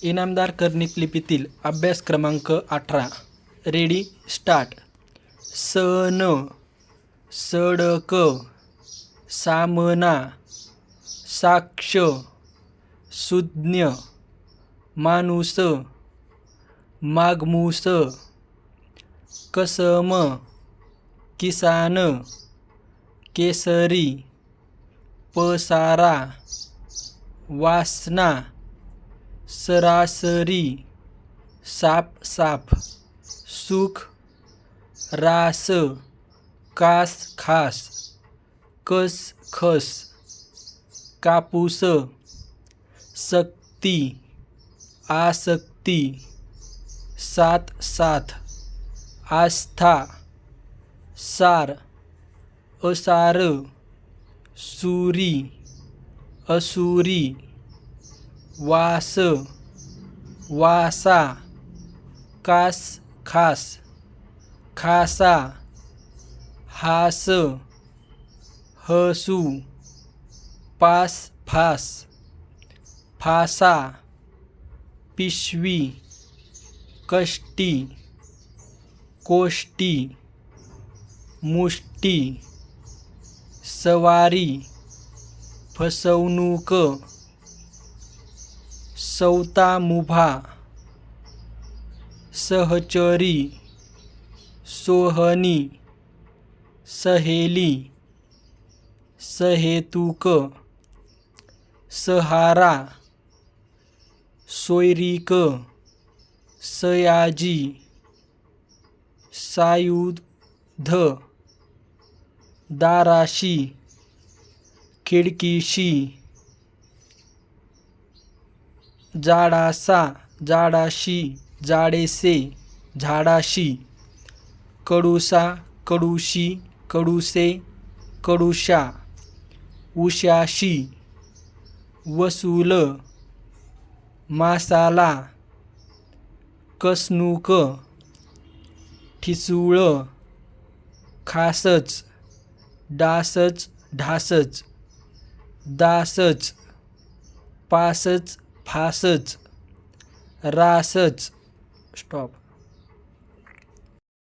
इनामदार कर्णिक लिपीतील अभ्यास क्रमांक 18. Ready start. सन, सडक, सामना, साक्ष, सुज्ञ, माणूस, मागमूस, कसम, किसान, केसरी, पसारा, वासना, सरासरी, साप साप, सुख, रास, कास खास, कस खस, कापूस, सक्ती, आसक्ती, सात साथ, आस्था, सार, असार, सुरी, असुरी, वास, वासा, कास खास, खासा, हास, हसू, पास फास, फासा, पिशवी, कष्टी, कोष्टी, मुष्टी, सवारी, फसवणूक, सौतामुभा, सहचरी, सोहनी, सहेली, सहेतुक, सहारा, सोयरीक, सयाजी, सायुध, दाराशी, खिडकीशी, जाडासा, जाडाशी, जाडेसे, झाडाशी, कडूसा, कडूशी, कडूसे, कडूशा, उशाशी, वसूल, मासाला, कसणूक, ठिसूळ, खासच, डासच, ढासच, दासच, पासच, फासच, रासच. स्टॉप.